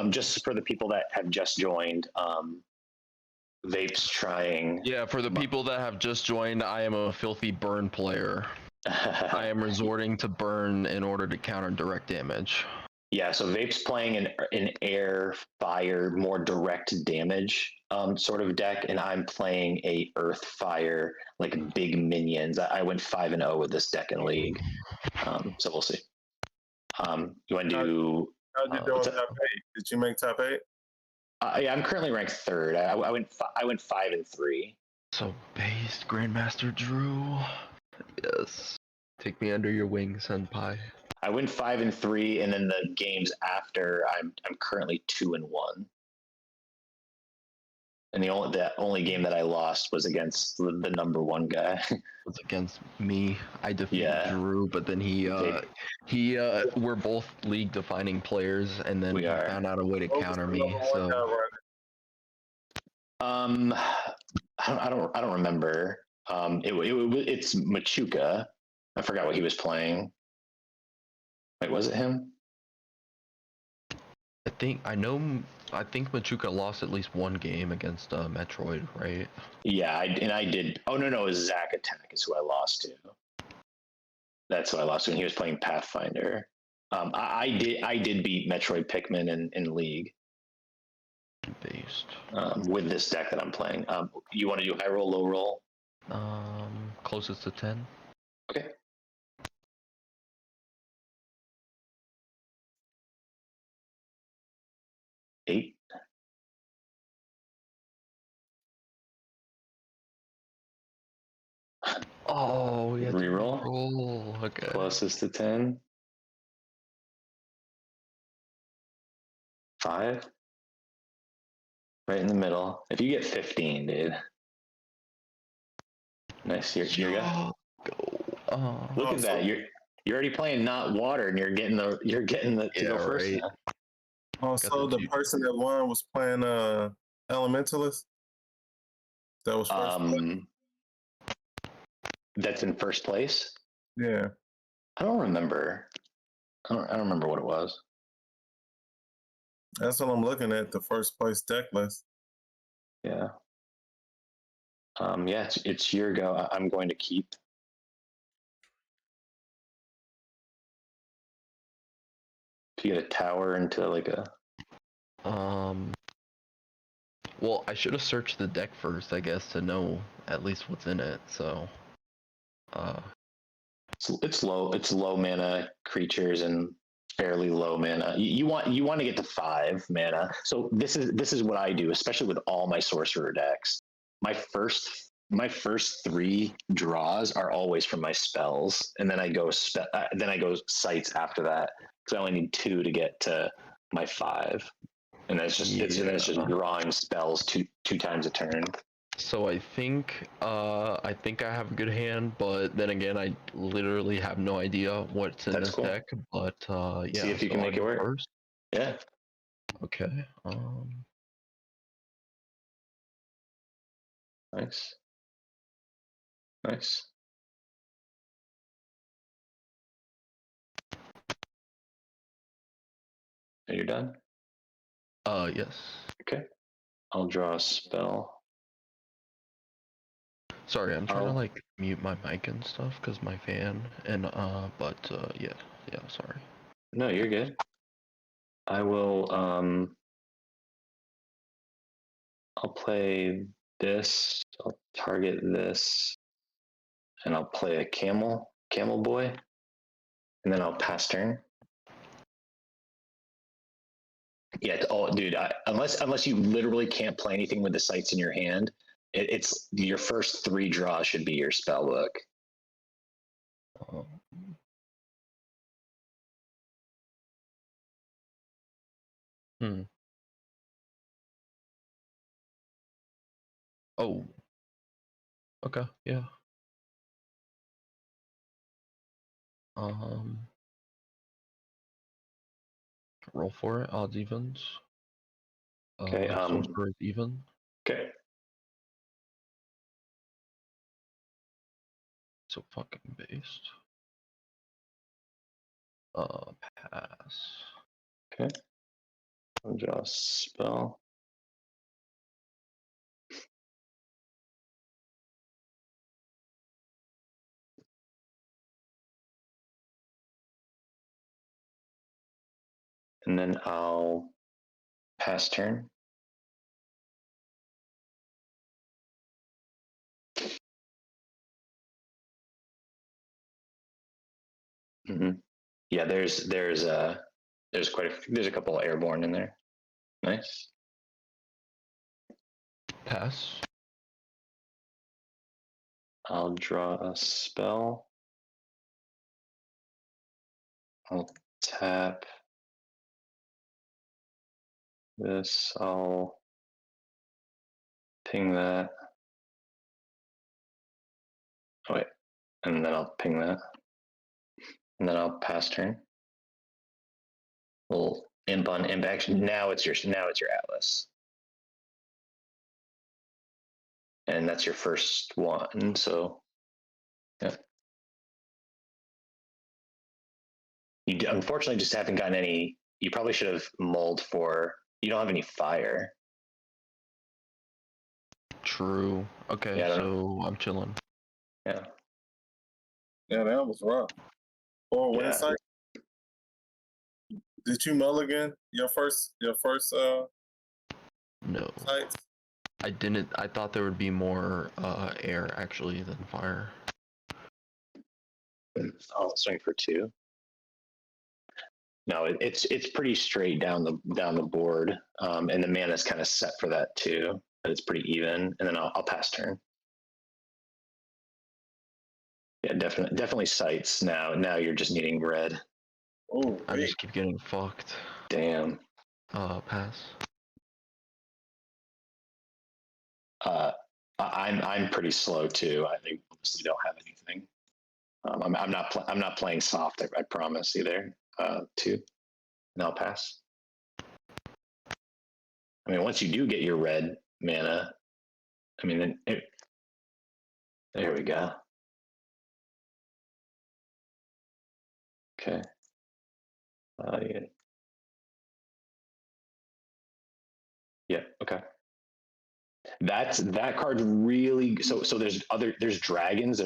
Just for the people that have just joined, Vape's trying. Yeah, for the people that have just joined, I am a filthy burn player. I am resorting to burn in order to counter direct damage. Yeah, so Vape's playing an air, fire, more direct damage sort of deck, and I'm playing a earth, fire, like big minions. I went 5-0 with this deck in League, so we'll see. You want to do? How'd you do on top 8? Did you make top 8? Yeah, I'm currently ranked 3rd. I went 5-3. So based, Grandmaster Drew. Yes. Take me under your wing, Senpai. I went 5-3, and then the games after, I'm currently 2-1. And the only game that I lost was against the number 1 guy. It was against me. I defeated Drew, but then we're both league defining players, and then he found out a way to counter me. So I don't remember. It's Machuca. I forgot what he was playing. Wait, was it him? I think Machuca lost at least one game against Metroid, right? Yeah, I did. Oh no, it was Zack Attack is who I lost to. That's who I lost to, and he was playing Pathfinder. I did beat Metroid Pikmin in League. Based. With this deck that I'm playing. You want to do high roll, low roll? Closest to 10. Okay. Eight. Oh, yeah. Reroll. Roll. Okay. Closest to 10. 5. Right in the middle. If you get 15, dude. Nice. You're Go. Look at that. You're already playing not water, and you're getting the to go first. Right. Oh, so the person that won was playing Elementalist. That was first. That's in first place. Yeah. I don't remember. I don't remember what it was. That's what I'm looking at. The first place deck list. Yeah. Yeah. It's your go. I'm going to keep. To get a tower into like a. Well, I should have searched the deck first, I guess, to know at least what's in it. So. It's low mana creatures and fairly low mana. You want to get to 5 mana. So this is what I do, especially with all my sorcerer decks. My first 3 draws are always from my spells, and then I go sites after that because I only need 2 to get to my 5, and that's just it's just drawing spells two times a turn. So I think I have a good hand, but then again, I literally have no idea what's in this deck. But yeah, see if you can make it work first. Yeah. Okay. Nice. Are you done? Yes. Okay. I'll draw a spell. Sorry, I'm trying to like mute my mic and stuff because my fan and yeah, sorry. No, you're good. I will I'll play this, I'll target this, and I'll play a camel boy, and then I'll pass turn. Yeah, dude, unless you literally can't play anything with the sights in your hand, it's your first 3 draws should be your spell book. Oh. Okay, yeah. Roll for it, odds evens. Okay, sorcerer even. Okay. So fucking based. Pass. Okay. I'll draw a spell. And then I'll pass turn. Yeah, there's a couple airborne in there. Nice. Pass. I'll draw a spell. I'll tap this. I'll ping that. Oh wait, and then I'll ping that, and then I'll pass turn. Little imp on imp action. Now it's your Atlas, and that's your first one. So, yeah. You unfortunately just haven't gotten any. You probably should have mulled for. You don't have any fire. True. Okay, yeah, so I'm chilling. Yeah. Yeah, that was rough. Or WINZ site. Did you mulligan your first No. sites? I didn't. I thought there would be more air actually than fire. I'll swing for 2. No, it's pretty straight down the board, and the mana's kind of set for that too. But it's pretty even, and then I'll pass turn. Yeah, definitely sights now. Now you're just needing red. Oh, I just keep getting fucked. Damn. Pass. I'm pretty slow too. I honestly don't have anything. I'm not playing soft. I promise either. 2, and I'll pass. I mean, once you do get your red mana, I mean, there we go. Okay. Yeah. Yeah. Okay. That card really. So there's dragons.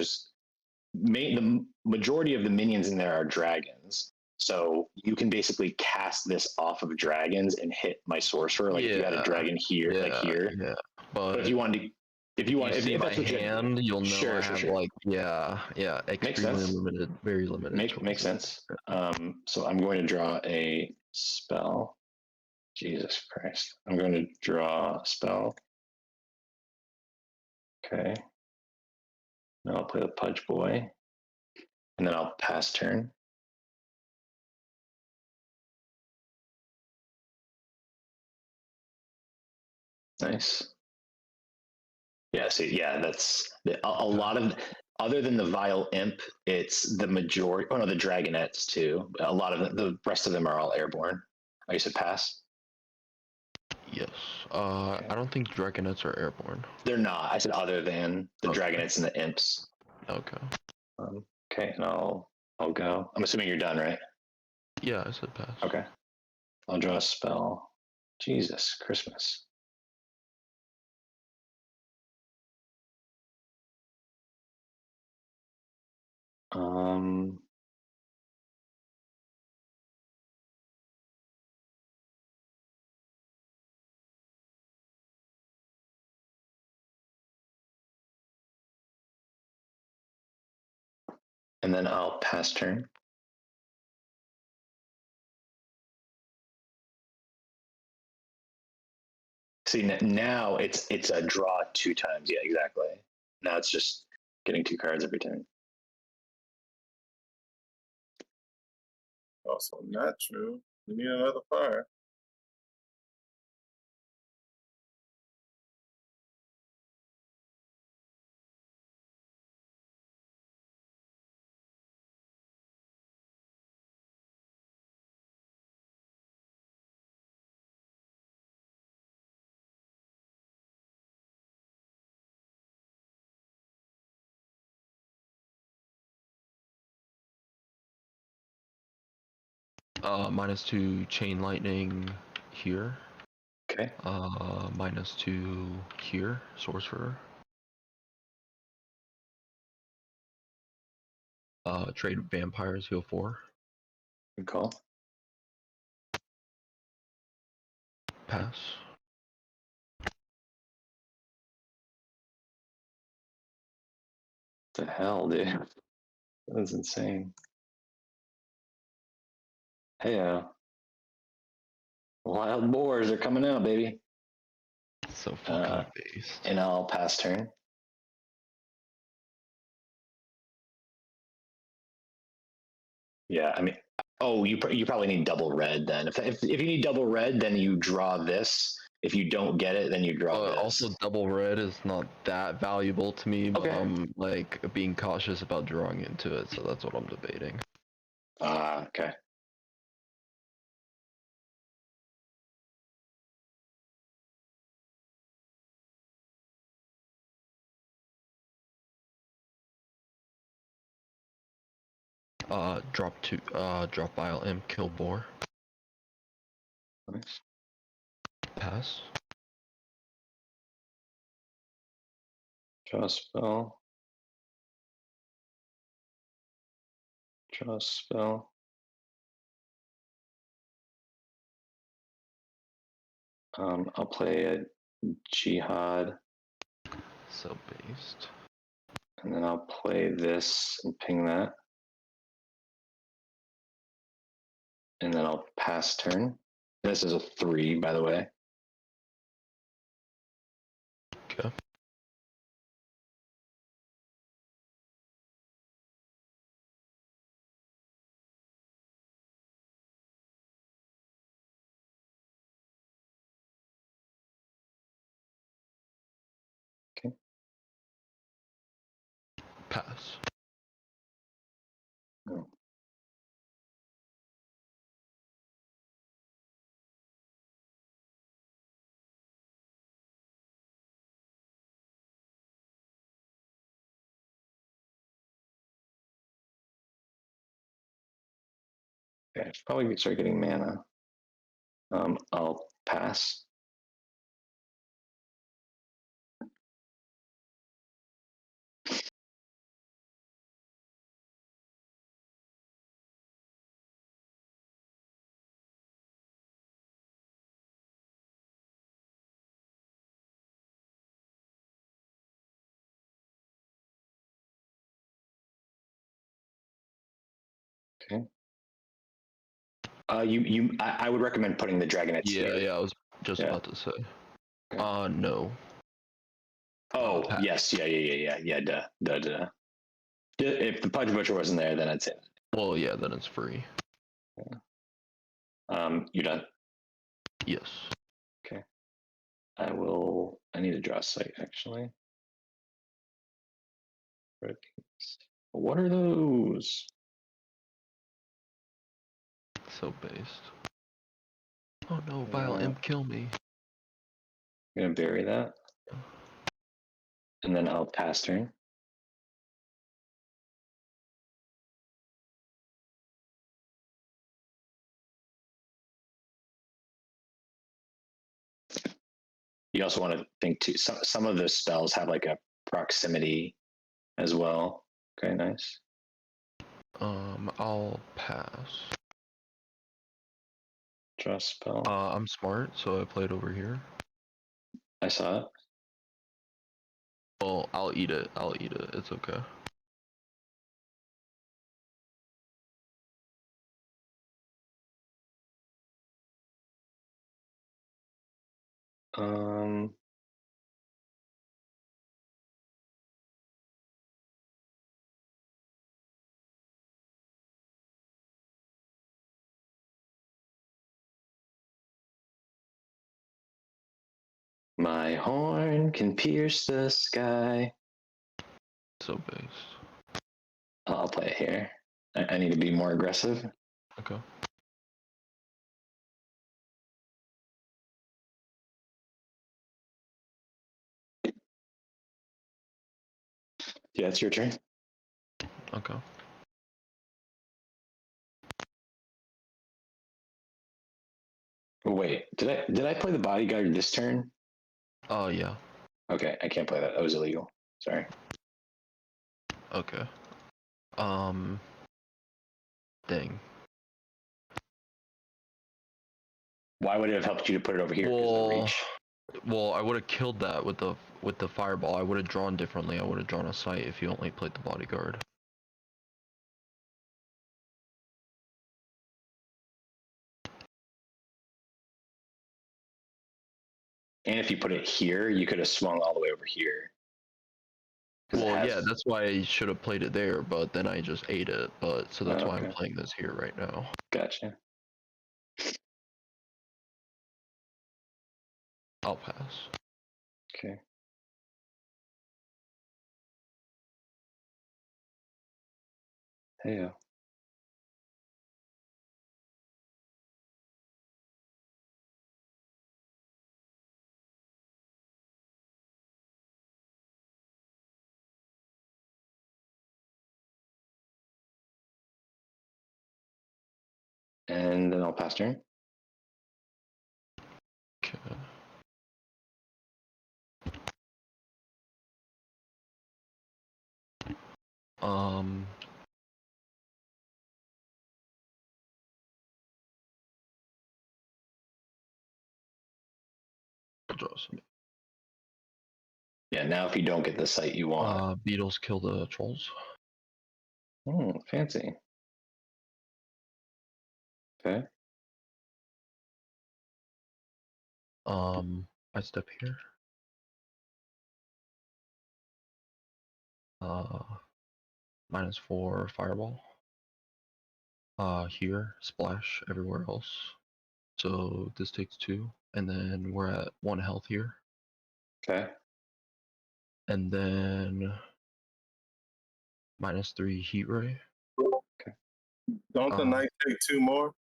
The majority of the minions in there are dragons. So you can basically cast this off of dragons and hit my sorcerer. Like if you had a dragon here, like here. Yeah. But if you wanted to, if that's my hand, you'll know I have like extremely limited, very limited. Makes sense. So I'm going to draw a spell. Jesus Christ! I'm going to draw a spell. Okay. Now I'll play the Pudge Boy, and then I'll pass turn. Nice. Yeah, see, yeah, that's a lot of, other than the Vile Imp, it's the majority, oh no, the Dragonettes too. A lot of the rest of them are all airborne. I said pass? Yes. Okay. I don't think Dragonettes are airborne. They're not. I said other than the Dragonettes and the Imps. Okay. Okay, and I'll go. I'm assuming you're done, right? Yeah, I said pass. Okay. I'll draw a spell. Jesus, Christmas. And then I'll pass turn. See, now it's a draw 2 times. Yeah, exactly. Now it's just getting 2 cards every turn. Also not true. We need another fire. -2 chain lightning, here. Okay. -2 here, sorcerer. Trade vampires, heal 4. Good call. Pass. What the hell, dude? That's insane. Hey, wild boars are coming out, baby. So fucking based. And I'll pass turn. Yeah, I mean, oh, you probably need double red then. If you need double red, then you draw this. If you don't get it, then you draw this. Also, double red is not that valuable to me, but I'm like being cautious about drawing into it, so that's what I'm debating. Okay. Drop Vile Imp, kill boar. Nice. Pass. Draw spell. Draw spell. I'll play a Jihad. So based. And then I'll play this and ping that. And then I'll pass turn. This is a 3, by the way. Okay. Okay. Pass. Oh. Okay, I should probably start getting mana. I'll pass. Okay. I would recommend putting the dragonets here. Yeah, I was just about to say. Okay. No. Oh, yes, yeah, duh. If the Pudge Butcher wasn't there, then I'd say that. Well, yeah, then it's free. Yeah. You done? Yes. Okay. I need to draw a site, actually. What are those? So based. Oh no, Vile Imp, kill me. I'm gonna bury that. And then I'll pass turn. You also want to think too, some of the spells have like a proximity as well. Okay, nice. I'll pass. Draw spell. I'm smart, so I played over here. I saw it. Well, I'll eat it. It's okay. My horn can pierce the sky. So based. I'll play it here. I need to be more aggressive. Okay. Yeah, it's your turn. Okay. Oh, wait, did I play the bodyguard this turn? Oh yeah. Okay, I can't play that. That was illegal. Sorry. Okay. Dang. Why would it have helped you to put it over here? Well, I would have killed that with the fireball. I would have drawn differently. I would have drawn a sight if you only played the bodyguard. And if you put it here, you could have swung all the way over here. Well, yeah, that's why I should have played it there, but then I just ate it. But so that's why I'm playing this here right now. Gotcha. I'll pass. Okay. Hey. And then I'll pass turn. Okay. I'll draw some. Yeah, now if you don't get the site you want. Beetles kill the trolls. Oh, fancy. Okay. I step here. -4 fireball. Here, splash everywhere else. So this takes 2, and then we're at 1 health here. Okay. And then -3 heat ray. Okay. Don't the knight take 2 more?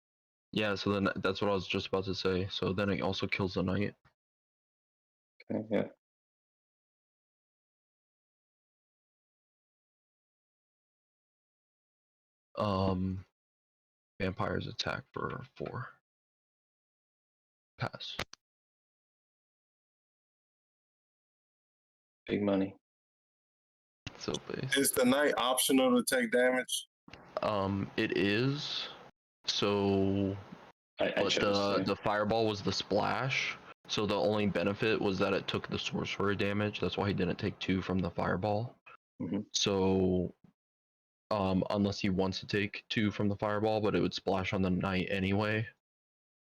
Yeah, so then that's what I was just about to say. So then it also kills the knight. Okay, yeah. Vampires attack for 4. Pass. Big money. So base. Is the knight optional to take damage? It is. So but the fireball was the splash. So the only benefit was that it took the sorcerer damage. That's why he didn't take 2 from the fireball. Mm-hmm. So unless he wants to take 2 from the fireball, but it would splash on the knight anyway,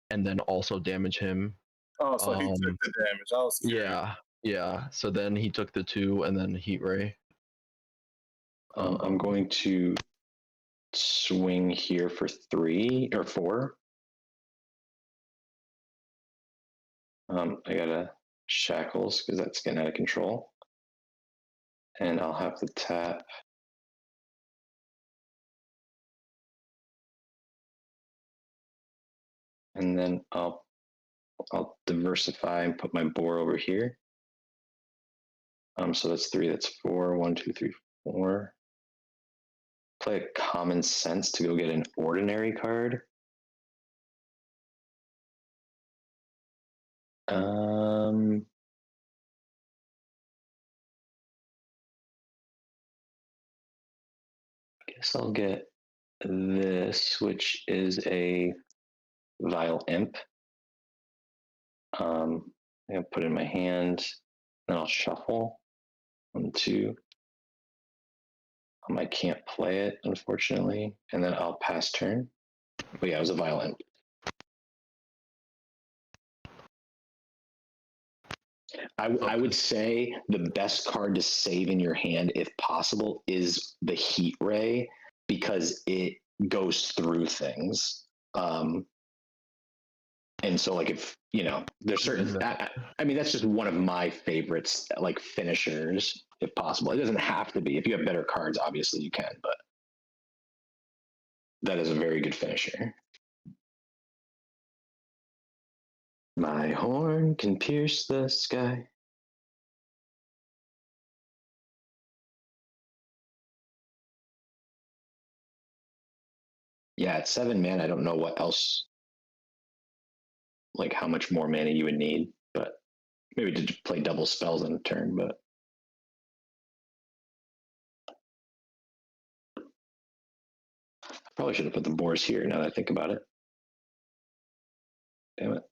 and then also damage him. Oh, so he took the damage. I was scared. Yeah. So then he took the 2 and then heat ray. I'm going to swing here for 3 or 4. I gotta shackles because that's getting out of control. And I'll have the tap. And then I'll diversify and put my boar over here. So that's 3, that's 4. 1, 2, 3, 4. Play a common sense to go get an ordinary card. Guess I'll get this, which is a Vile Imp. I'm gonna put it in my hand, then I'll shuffle. 1, 2. I can't play it, unfortunately, and then I'll pass turn. But yeah, it was a Vile Imp. I would say the best card to save in your hand, if possible, is the Heat Ray, because it goes through things. And so, like, if there's certain, I mean, that's just one of my favorites, like finishers, if possible. It doesn't have to be. If you have better cards, obviously you can, but that is a very good finisher. My horn can pierce the sky. Yeah, at 7 mana, I don't know what else like how much more mana you would need, but maybe to play double spells in a turn. But I probably should have put the boars here. Now that I think about it, damn it.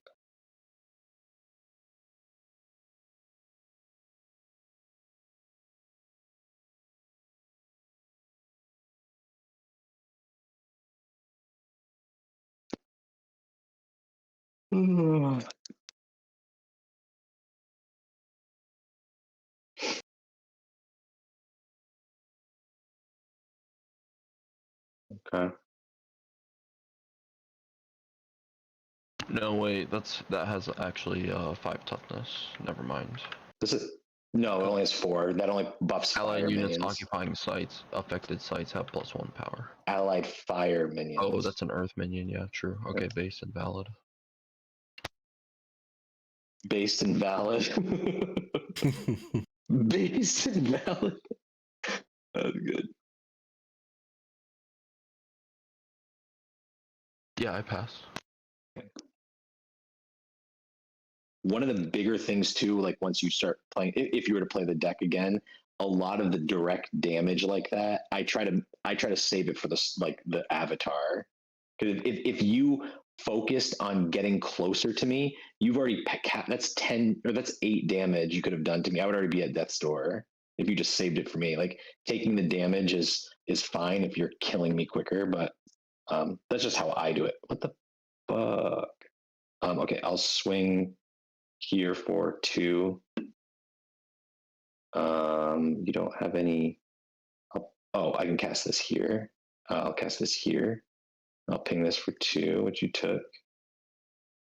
Okay. No, wait, that has actually 5 toughness. Never mind. This is no, it only has 4. That only buffs Allied fire units minions. occupying sites, affected sites have +1 power. Allied fire minions. Oh, that's an earth minion. Yeah, true. Okay, base and valid. Based and valid. Based and valid. That's good. Yeah, I pass. One of the bigger things too, like once you start playing, if you were to play the deck again, a lot of the direct damage like that, I try to save it for the avatar. Because if you focused on getting closer to me, you've already that's 10 or that's 8 damage you could have done to me. I would already be at death's door if you just saved it for me. Like taking the damage is fine if you're killing me quicker, but that's just how I do it. What the fuck? Okay, I'll swing here for 2. You don't have any. Oh, I can cast this here. I'll cast this here. I'll ping this for 2, which you took.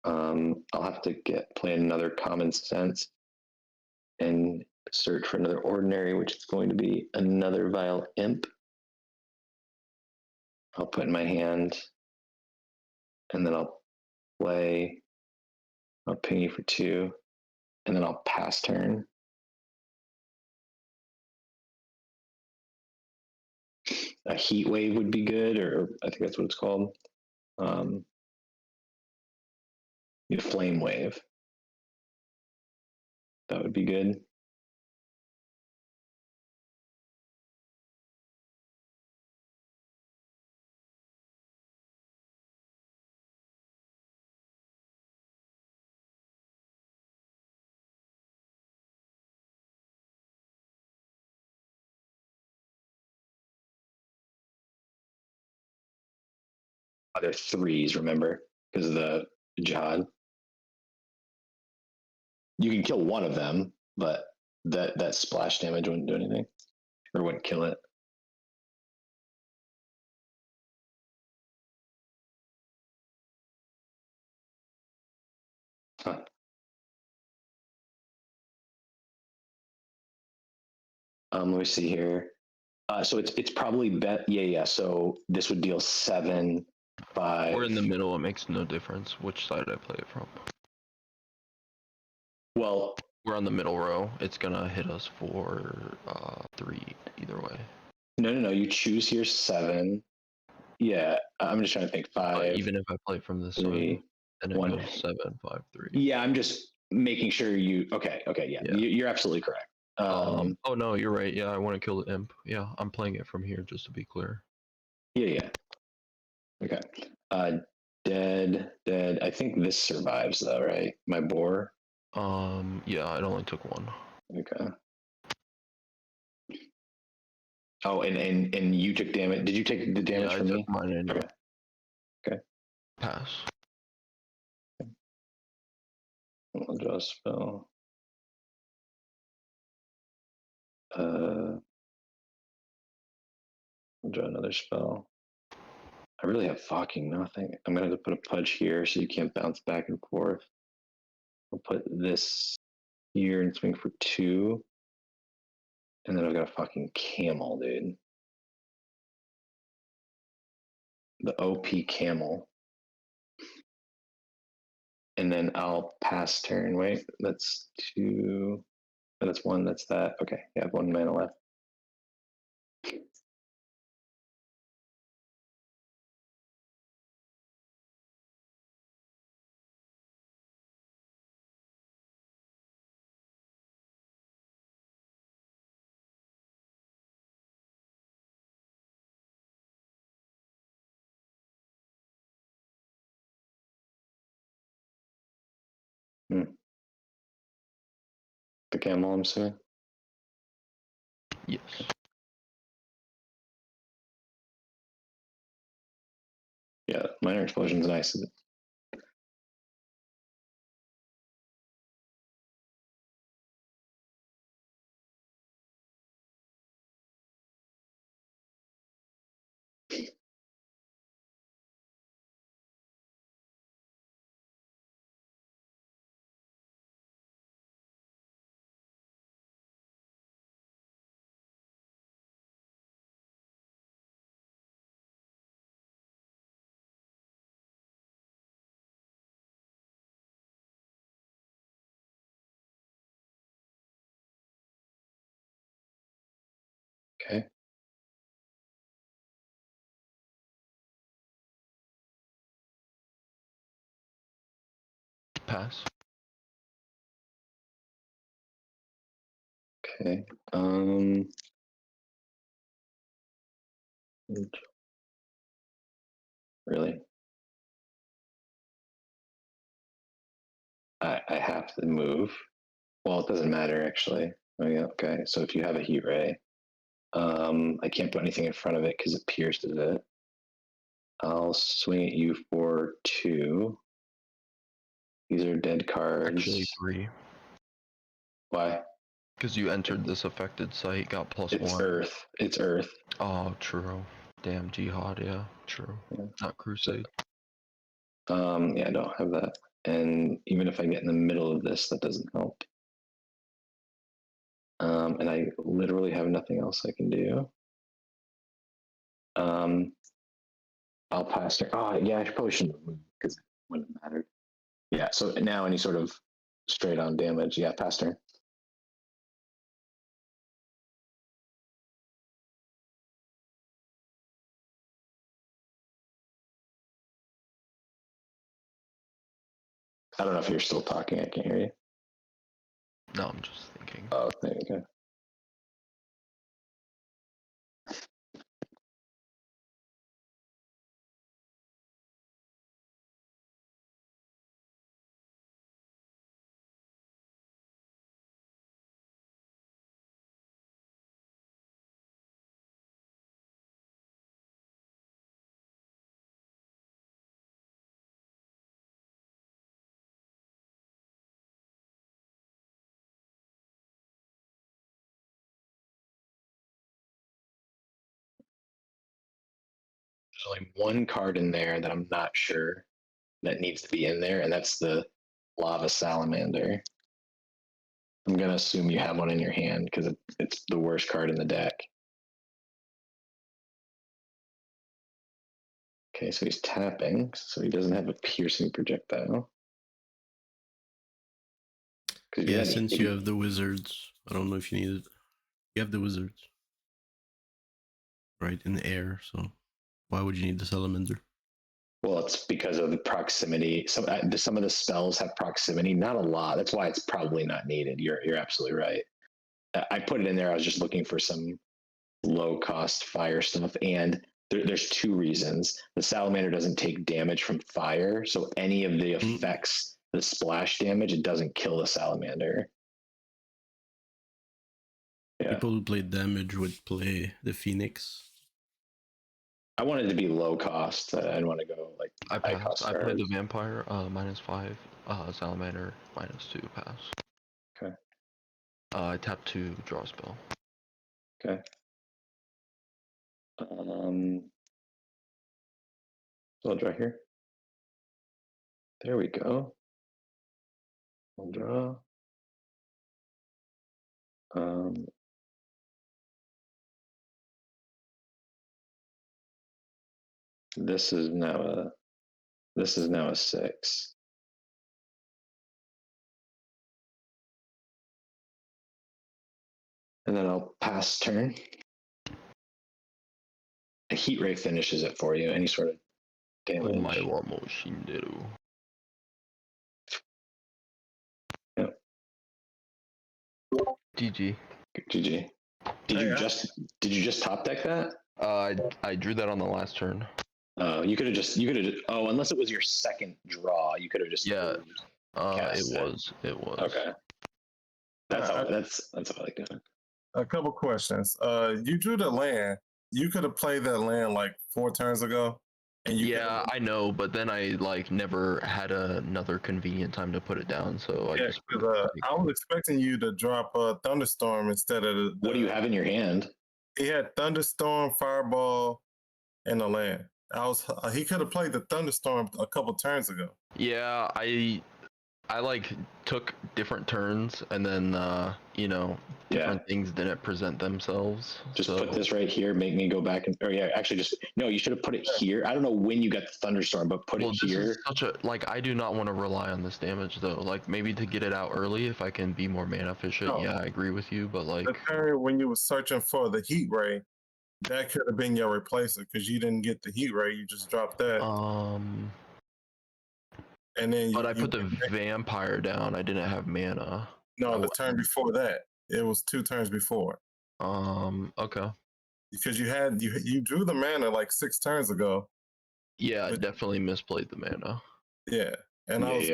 I'll have to play another common sense and search for another ordinary, which is going to be another vile imp. I'll put in my hand, and then I'll play. I'll ping you for 2, and then I'll pass turn. A heat wave would be good, or I think that's what it's called. Flame wave. That would be good. They're 3s, remember, because of the jihad. You can kill one of them, but that splash damage wouldn't do anything, or wouldn't kill it. Huh. Let me see here. So it's probably yeah. So this would deal 7, 5. We're in the middle. It makes no difference which side I play it from. Well, we're on the middle row. It's gonna hit us for 3 either way. No. You choose here 7. Yeah, I'm just trying to think. 5. Even if I play from this 3, side, then it 1. goes 7, 5, 3. Yeah, I'm just making sure you. Okay. Yeah. You're absolutely correct. Oh no, you're right. Yeah, I want to kill the imp. Yeah, I'm playing it from here just to be clear. Yeah. Okay. Dead. I think this survives though, right? My boar. Yeah, it only took 1. Okay. Oh, and you took damage. Did you take the damage from me? Mine anyway. Okay. Pass. I'll draw a spell. I'll draw another spell. I really have fucking nothing. I'm gonna have to put a pudge here so you can't bounce back and forth. I'll put this here and swing for 2. And then I've got a fucking camel, dude. The OP camel. And then I'll pass turn. Wait, that's 2. That's 1. That's that. Okay, I have 1 mana left. The camel, I'm assuming? Yes. Yeah, minor explosion's nice. Okay. Pass. Okay. Really? I have to move. Well, it doesn't matter actually. Oh yeah. Okay. So if you have a heat ray, I can't put anything in front of it because it pierces it. I'll swing at you for 2. These are dead cards. Actually 3. Why? Because you entered this affected site, got +1. It's Earth. It's Earth. Oh, true. Damn, Jihad, yeah, true. Yeah. Not Crusade. Yeah, I don't have that. And even if I get in the middle of this, that doesn't help. And I literally have nothing else I can do. I'll pass her. Oh, yeah, I probably shouldn't have moved because it wouldn't have mattered. Yeah, so now any sort of straight on damage. Yeah, pass her. I don't know if you're still talking. I can't hear you. No, I'm just thinking. Oh, there you go. There's only one card in there that I'm not sure that needs to be in there, and that's the lava salamander. I'm gonna assume you have one in your hand because it's the worst card in the deck. Okay, so he's tapping, so he doesn't have a piercing projectile. Yeah, since you have the wizards, I don't know if you need it. You have the wizards, right, in the air, so why would you need the salamander? Well, it's because of the proximity. Some of the spells have proximity, not a lot. That's why it's probably not needed. You're absolutely right. I put it in there. I was just looking for some low cost fire stuff, and there's 2 reasons. The salamander doesn't take damage from fire, so any of the effects, the splash damage, it doesn't kill the salamander. Yeah. People who play damage would play the Phoenix. I wanted to be low cost. I didn't want to go like high cost. I played the vampire, -5, salamander, -2, pass. Okay. I tap 2, draw a spell. Okay. So I'll draw here. There we go. I'll draw. This is now a 6. And then I'll pass turn. A heat ray finishes it for you. Any sort of damage. Yep. GG. GG. Did you just top deck that? I drew that on the last turn. You could have just unless it was your second draw, you could have just yeah. moved. cast it was. It was. Okay. That's how I like doing it. A couple questions. You drew the land. You could have played that land like 4 turns ago. And yeah, I know, but then I like never had another convenient time to put it down, so I just. I was expecting you to drop a thunderstorm instead of what do you have in your hand? He had thunderstorm, fireball, and the land. He could have played the thunderstorm a couple turns ago. Yeah, I like took different turns, and then different things didn't present themselves. Just put this right here. Make me go back actually, you should have put it here. I don't know when you got the thunderstorm, but put it here. This is such a I do not want to rely on this damage though. Like maybe to get it out early if I can be more mana efficient. No. Yeah, I agree with you, but like the turn when you were searching for the heat ray, that could have been your replacer because you didn't get the heat ray. You just dropped that. And then I put the vampire down. I didn't have mana. No, the turn before that. It was 2 turns before. Okay. Because you drew the mana like 6 turns ago. Yeah, I definitely misplayed the mana. Yeah. And no, you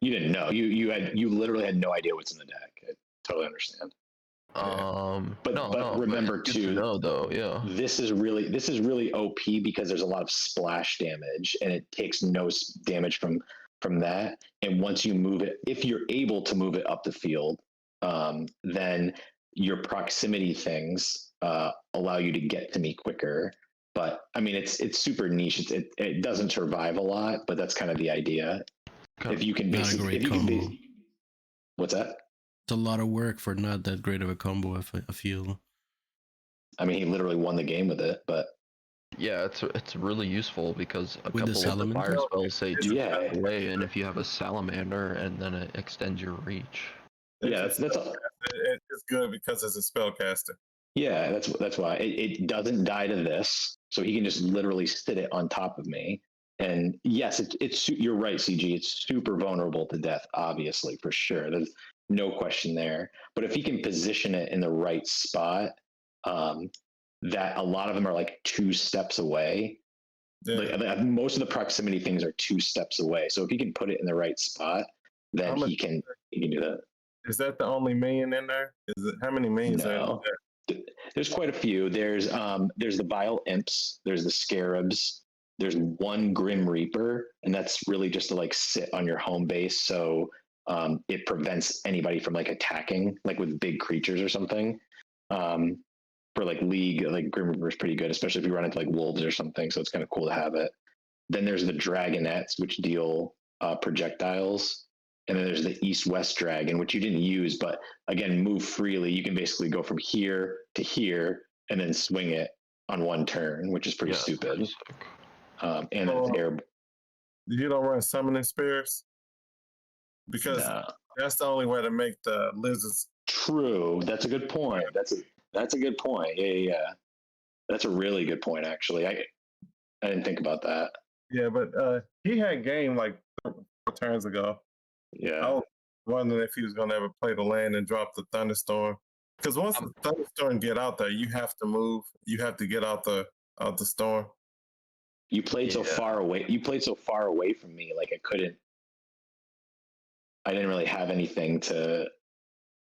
didn't know. You literally had no idea what's in the deck. I totally understand. But remember too, yeah. This is really OP because there's a lot of splash damage and it takes no damage from that. And once you move it, if you're able to move it up the field, then your proximity things allow you to get to me quicker. But I mean, it's super niche. It doesn't survive a lot, but that's kind of the idea. If you can basically, what's that? It's a lot of work for not that great of a combo. I feel. I mean, he literally won the game with it, but yeah, it's really useful because a with couple of the fire spells say away, and if you have a salamander, and then it extends your reach. Yeah, that's it's good because it's a spellcaster. Yeah, that's why it doesn't die to this, so he can just literally sit it on top of me. And yes, it's you're right, CG. It's super vulnerable to death, obviously, for sure. There's no question there. But if he can position it in the right spot, that a lot of them are like 2 steps away. Yeah. Like, most of the proximity things are 2 steps away. So if he can put it in the right spot, then he can do that. Is that the only minion in there? How many minions are in there? There's quite a few. There's the Vile Imps. There's the Scarabs. There's 1 Grim Reaper, and that's really just to like sit on your home base, so it prevents anybody from like attacking, like with big creatures or something. For like League, like Grim Reaper is pretty good, especially if you run into like wolves or something. So it's kind of cool to have it. Then there's the Dragonettes, which deal projectiles. And then there's the East-West Dragon, which you didn't use, but again, move freely. You can basically go from here to here and then swing it on 1 turn, which is pretty stupid. And it's air. You don't run Summoning Spears? Because that's the only way to make the lizards. True. That's a good point. That's a good point. Yeah. That's a really good point, actually. I didn't think about that. Yeah, but he had game like 4 turns ago. Yeah. I was wondering if he was going to ever play the land and drop the thunderstorm. Because once the thunderstorm get out there, you have to move. You have to get out the storm. You played so far away. You played so far away from me, like I didn't really have anything to.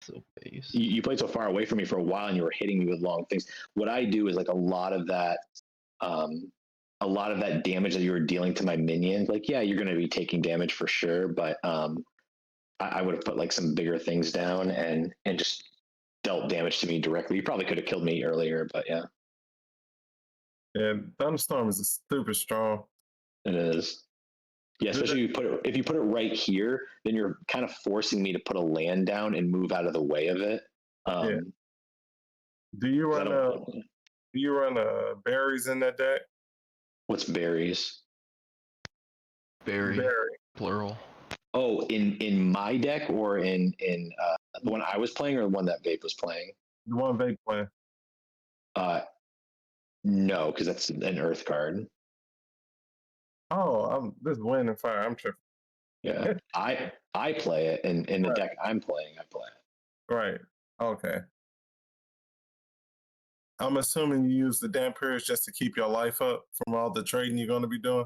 So base. You played so far away from me for a while, and you were hitting me with long things. What I do is like a lot of that damage that you were dealing to my minions. Like, yeah, you're going to be taking damage for sure, but I would have put like some bigger things down and just dealt damage to me directly. You probably could have killed me earlier, but yeah. And thunderstorm is super strong. It is. Yeah, especially if you put it right here, then you're kind of forcing me to put a land down and move out of the way of it. Do you run berries in that deck? What's berries? Berry. Plural. Oh, in my deck or in the one I was playing or the one that Vape was playing? The one Vape playing. No, because that's an Earth card. Oh, this is Wind and Fire. I'm tripping. Yeah, I play it in the deck I'm playing. I play it. Right. Okay. I'm assuming you use the Dampers just to keep your life up from all the trading you're going to be doing.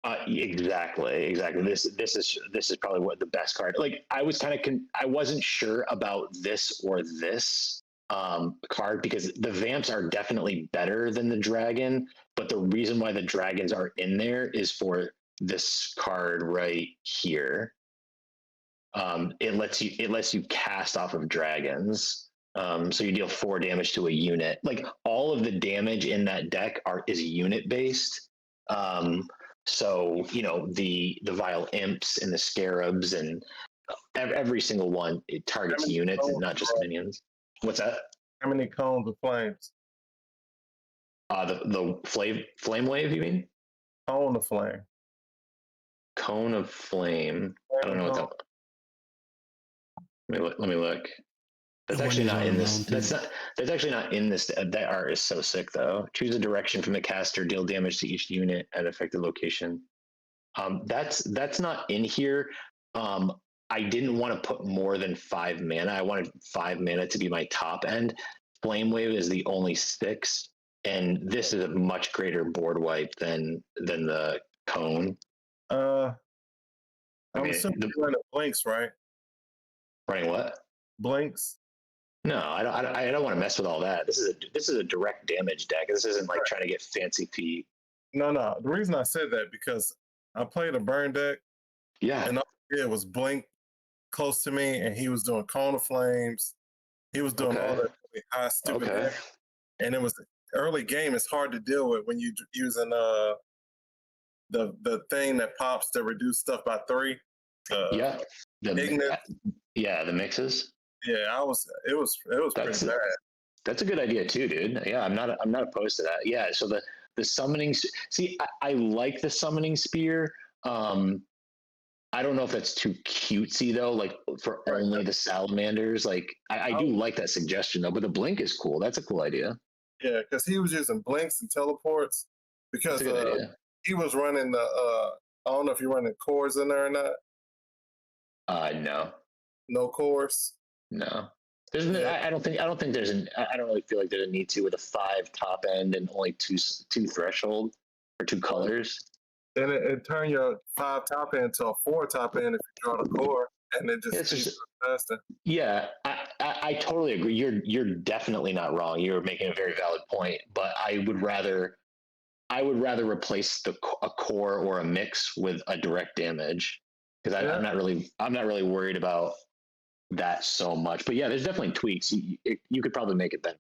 Exactly. This is probably what the best card. Like I was kind of I wasn't sure about this or this card because the vamps are definitely better than the dragon, but the reason why the dragons are in there is for this card right here. It lets you cast off of dragons. So you deal 4 damage to a unit. Like all of the damage in that deck is unit based. So the vile imps and the scarabs and every single one, it targets units and not just minions. What's that? How many cones of flames? The flame wave, you mean? Cone of flame. Cone of flame. I don't know what that. Let me look. That's actually not in this. That's actually not in this. That art is so sick, though. Choose a direction from the caster. Deal damage to each unit at affected location. That's not in here. I didn't want to put more than 5 mana. I wanted 5 mana to be my top end. Flame Wave is the only 6, and this is a much greater board wipe than the cone. I'm assuming you're running blinks, right? Running what? Blinks. No, I don't want to mess with all that. This is a direct damage deck. This isn't like trying to get fancy feet. No. The reason I said that because I played a burn deck. Yeah. And all I did was blink close to me, and he was doing cone of flames. He was doing all that really high stupid deck. And it was early game. It's hard to deal with when you using the thing that pops to reduce stuff by 3. The mixes. Yeah, it was pretty bad. That's a good idea too, dude. Yeah, I'm not opposed to that. Yeah, so the summoning. See, I like the summoning spear. I don't know if that's too cutesy though. Like for only the salamanders. Like I do like that suggestion though. But the blink is cool. That's a cool idea. Yeah, because he was using blinks and teleports because he was running the. I don't know if you're running cores in there or not. No. No cores. No, there's. I don't think there's an. I don't really feel like there's a need to with a 5 top end and only two threshold or 2 colors. Then it turn your 5 top end to a 4 top end if you draw the core, and it just faster. Yeah, I totally agree. You're definitely not wrong. You're making a very valid point, but I would rather replace a core or a mix with a direct damage because I'm not really worried about that so much. But yeah, there's definitely tweaks. You could probably make it better.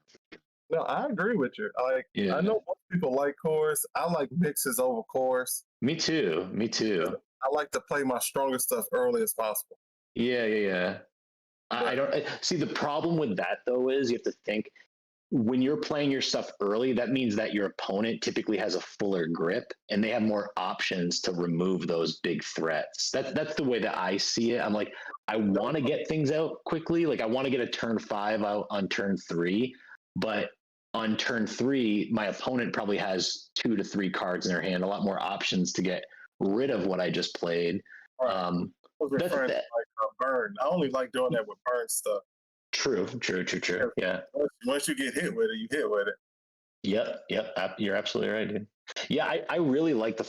No, I agree with you. I know most people like cores. I like mixes over cores. Me too. I like to play my strongest stuff early as possible. Yeah. I don't see the problem with that though is you have to think when you're playing your stuff early, that means that your opponent typically has a fuller grip and they have more options to remove those big threats. That's the way that I see it. I'm like, I want to get things out quickly. Like I want to get a turn 5 out on turn 3, but on turn 3, my opponent probably has 2 to 3 cards in their hand, a lot more options to get rid of what I just played. Right. I was referring to burn. I only like doing that with burn stuff. True. Yeah. Once you get hit with it, you hit with it. Yep. You're absolutely right, dude. Yeah, I really like the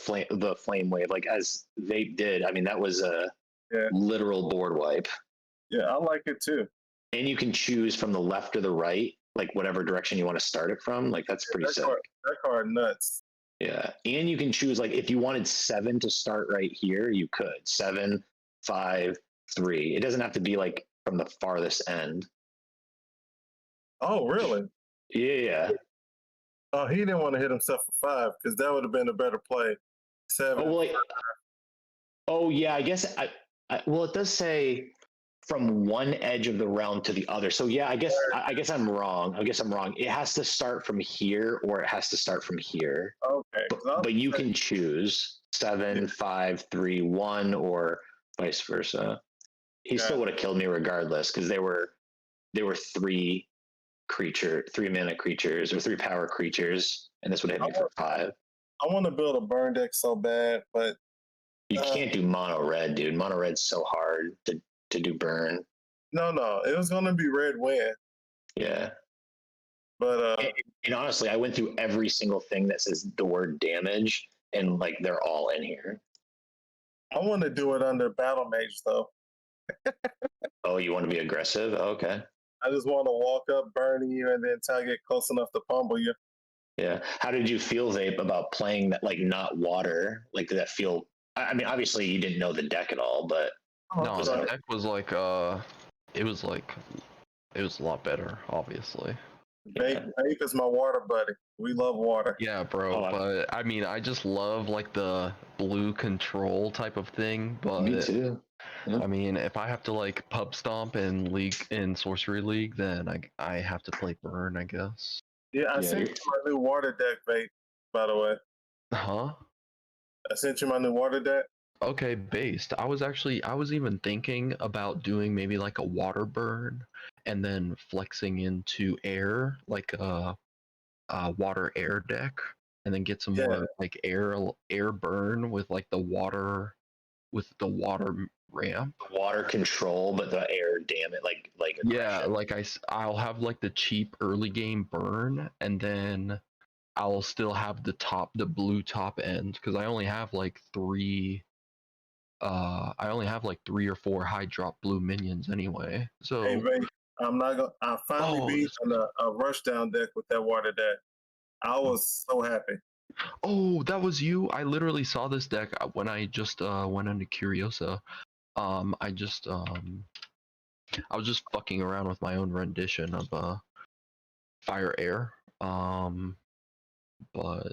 flame wave. Like as they did. I mean, that was a literal board wipe. Yeah, I like it too. And you can choose from the left or the right, like whatever direction you want to start it from. Like that's pretty sick. That card nuts. Yeah, and you can choose like if you wanted 7 to start right here, you could 7, 5, 3. It doesn't have to be like from the farthest end. Oh, really? Yeah. Oh, he didn't want to hit himself for 5 because that would have been a better play. 7. Oh, yeah. I guess. Well, it does say from one edge of the realm to the other. So yeah, I guess I'm wrong. It has to start from here, or it has to start from here. Okay. But you can choose 7, 5, 3, 1, or vice versa. He still would have killed me regardless because they were 3 mana creatures or 3 power creatures, and this would hit me for 5. I want to build a burn deck so bad, but you can't do mono red, dude. Mono red's so hard to do burn. No, it was gonna be red win. Yeah. But and honestly, I went through every single thing that says the word damage, and like they're all in here. I want to do it under battle mage though. Oh, you want to be aggressive? Okay. I just want to walk up, burn you, and then until I get close enough to pummel you. Yeah. How did you feel, Vape, about playing that like not water? Like did that feel? I mean, obviously you didn't know the deck at all, but no, the deck was like it was a lot better, obviously. Vape is my water buddy. We love water. Yeah, bro. But I mean, I just love like the blue control type of thing. But me too. Yeah. I mean, if I have to like pub stomp in Sorcery League, then I have to play Burn, I guess. Yeah, I sent you my new water deck, Vape. By the way. Huh? I sent you my new water deck. Okay, based. I was even thinking about doing maybe like a water burn and then flexing into air, like a water air deck, and then get some more like air burn with like the water ramp. Water control, but the air, damn it, like yeah, like I'll have like the cheap early game burn, and then I'll still have the blue top end because I only have like three or four high drop blue minions anyway. So hey, Ray, I finally beat a rush down deck with that water deck. I was so happy. Oh, that was you. I literally saw this deck when I just went into Curiosa. I was just fucking around with my own rendition of Fire Air. But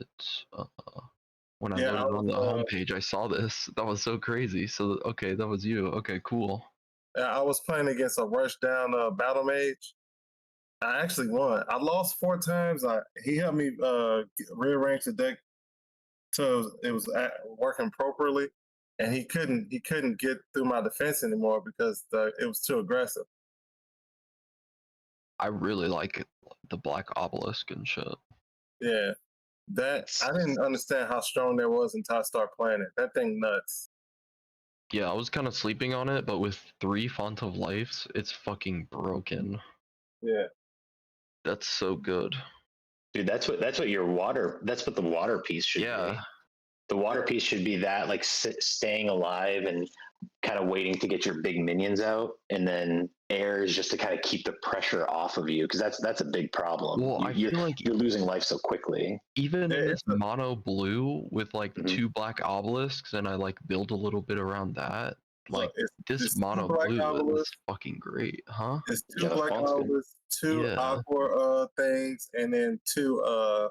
when I loaded on the homepage, I saw this. That was so crazy. So okay, that was you. Okay, cool. I was playing against a rush down battle mage. I actually won. I lost 4 times. He helped me rearrange the deck so it was working properly, and he couldn't get through my defense anymore because it was too aggressive. I really like the black obelisk and shit. Yeah, I didn't understand how strong that was until I started playing it. That thing nuts. Yeah, I was kind of sleeping on it, but with 3 Font of Lives, it's fucking broken. Yeah. That's so good. Dude, that's what the water piece should be. The water piece should be that, like staying alive and kind of waiting to get your big minions out, and then air is just to kind of keep the pressure off of you, because that's a big problem. Well, I feel like you're losing life so quickly. Even in this mono blue with like 2 black obelisks, and I like build a little bit around that. Like this mono blue is fucking great, huh? It's 2 black obelisks, 2 aqua things, and then 2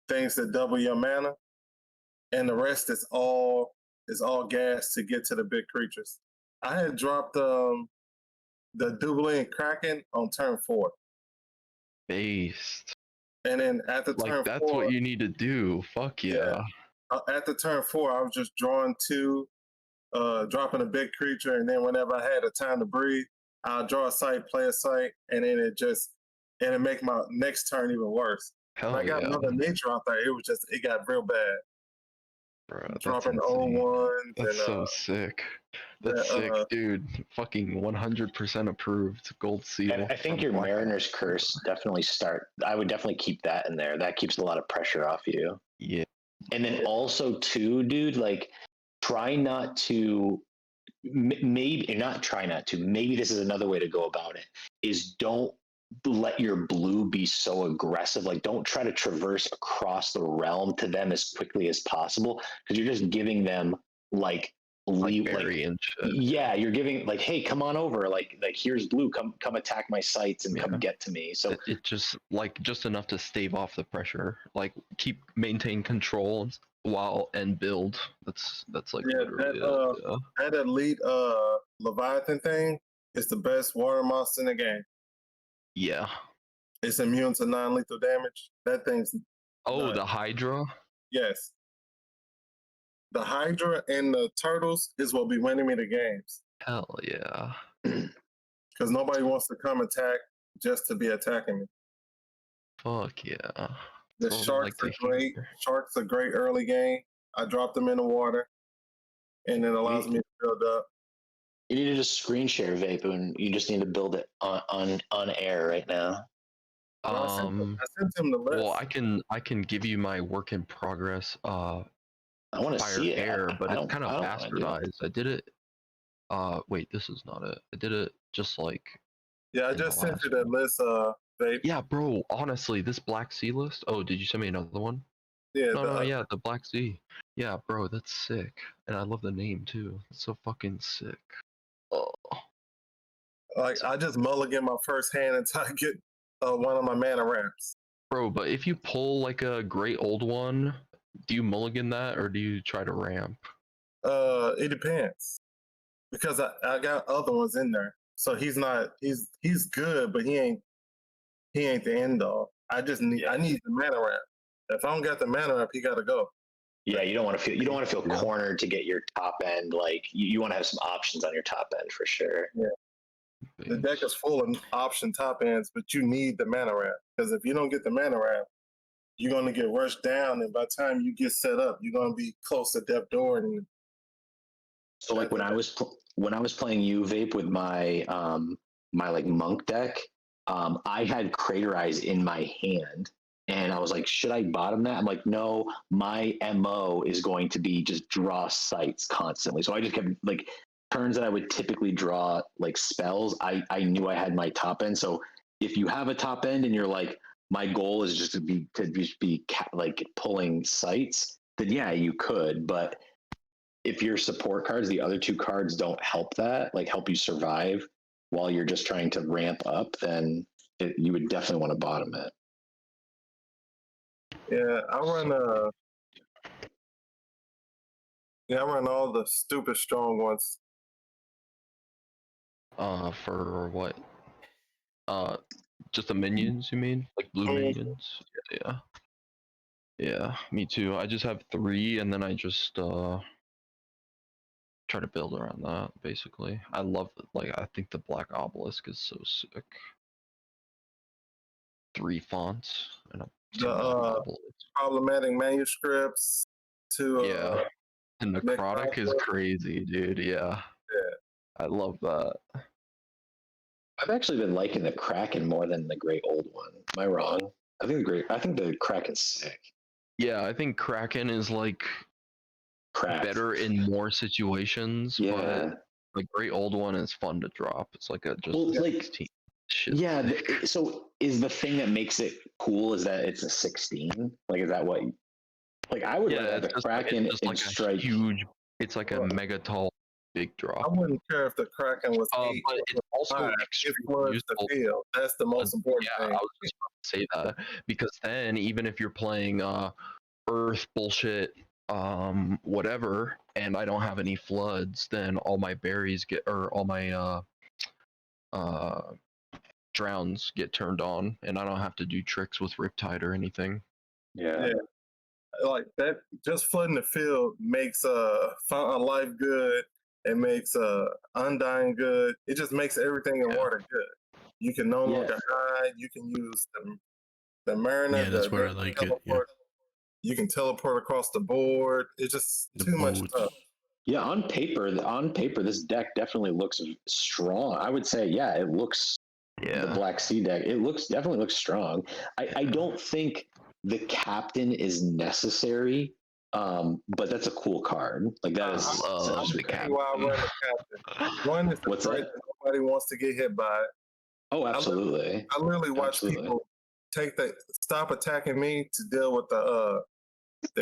things that double your mana, and the rest is all gas to get to the big creatures. I had dropped the Dublin Kraken on turn 4. Based. And then at the turn 4, that's what you need to do. Fuck yeah. At the turn 4, I was just drawing 2, dropping a big creature, and then whenever I had a time to breathe, I'll draw a site, play a site, and then it make my next turn even worse. I got another nature out there. It got real bad. Bro, dropping old ones. That's so sick. That's sick, dude. Fucking 100% approved. Gold seal. I think your Mariner's Curse definitely I would definitely keep that in there. That keeps a lot of pressure off you. Yeah. And then also too, dude, like try not to. Maybe this is another way to go about it, is don't let your blue be so aggressive. Like don't try to traverse across the realm to them as quickly as possible, because you're just giving them you're giving like, hey, come on over, like here's blue, come attack my sites and come get to me. So it just enough to stave off the pressure, like maintain control and build. That's like that elite Leviathan thing is the best water monster in the game. Yeah, it's immune to non-lethal damage. That thing's the Hydra. Yes, the Hydra and the turtles is what be winning me the games. Hell yeah, because nobody wants to come attack just to be attacking me. Fuck yeah. The sharks are great. Sharks are great early game. I drop them in the water, and it allows me to build up. You need to just screen share Vape, and you just need to build it on air right now. I sent him the list. Well, I can give you my work in progress I want to Fire see it. Air, but it's kind of I don't wanna do it. bastardized. I did it. Wait, this is not it. I did it just like. Yeah, I in the just sent last you that one. list, vape. Yeah, bro. Honestly, this Black Sea list. Oh, did you send me another one? Yeah, No, yeah, the Black Sea. Yeah, bro, that's sick, and I love the name too. It's so fucking sick. Oh, like I just mulligan my first hand until I get one of my mana ramps. bro, but if you pull like a great old one, do you mulligan that or do you try to ramp? It depends because I got other ones in there. So he's good, but he ain't the end all. I need the mana ramp. If I don't got the mana ramp, he got to go. Yeah, you don't want to feel cornered to get your top end. Like you want to have some options on your top end for sure. Yeah. The deck is full of option top ends, but you need the mana ramp because if you don't get the mana ramp, you're going to get rushed down, and by the time you get set up, you're going to be close to depth door. And so, like when I was playing U-Vape with my my like monk deck, I had Crater Eyes in my hand, and I was like, should I bottom that? I'm like, no, my MO is going to be just draw sights constantly. So I just kept like turns that I would typically draw like spells. I knew I had my top end. So if you have a top end and you're like, my goal is just to be like pulling sights, then yeah, you could. But if your support cards, the other two cards don't help that, like help you survive while you're just trying to ramp up, then you would definitely want to bottom it. Yeah, I run all the stupid strong ones. For what? Just the minions, you mean? Like blue minions? Yeah. Yeah, me too. I just have 3, and then I just try to build around that. Basically, I love it. Like I think the Black Obelisk is so sick. 3 fonts and a problematic manuscripts to yeah. And necrotic is crazy, dude. Yeah. I love that. I've actually been liking the Kraken more than the Great Old One. Am I wrong? I think the Kraken's sick. Yeah, I think Kraken is like better in more situations. Yeah. But the Great Old One is fun to drop. It's like a just like 16. Shit. Yeah. So is the thing that makes it cool is that it's a 16? Like, is that what? Like, I would rather the Kraken and strike. Huge. It's like a mega tall. Big drop. I wouldn't care if the Kraken was 8. But it's also it floods the field. That's the most important thing. I was just about to say that because then even if you're playing Earth bullshit, whatever, and I don't have any floods, then all my berries all my drowns get turned on, and I don't have to do tricks with Riptide or anything. Yeah. Like that, just flooding the field makes Fountain of Life good. It makes Undying good. It just makes everything in water good. You can no longer hide. You can use the Mariner. Yeah, that's where I like it. Yeah. You can teleport across the board. It's just too much stuff. Yeah, on paper, this deck definitely looks strong. I would say, yeah, it looks. Yeah. The Black Sea deck, definitely looks strong. I don't think the captain is necessary. But that's a cool card. Like that is. I'll tell you why I run the captain. One is the threat that nobody wants to get hit by it. Oh, absolutely. I literally watch people stop attacking me to deal with the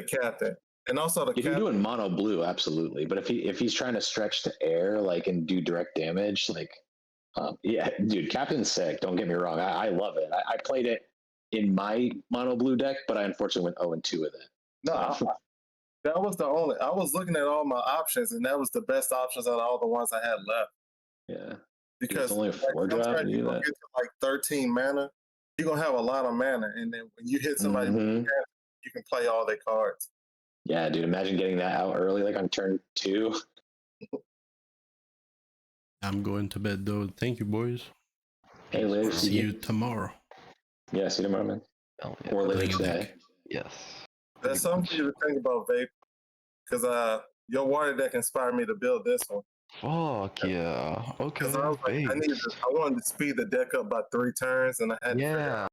captain, and also the. If you're doing mono blue, absolutely. But if he's trying to stretch to air, like and do direct damage, like, yeah, dude, captain's sick. Don't get me wrong. I love it. I played it in my mono blue deck, but I unfortunately went 0-2 with it. No. That was the only. I was looking at all my options, and that was the best options out of all the ones I had left. Yeah, because it's only a 4-drop. You get to like 13 mana, you're gonna have a lot of mana, and then when you hit somebody, you can play all their cards. Yeah, dude. Imagine getting that out early, like on turn 2. I'm going to bed though. Thank you, boys. Hey, later. See you tomorrow. Yeah, see you tomorrow, man. Or later today. Yes. That's something for you to think about, Vape, because your water deck inspired me to build this one. Fuck yeah. Okay. Because I was like, I wanted to speed the deck up by 3 turns, and I had to figure out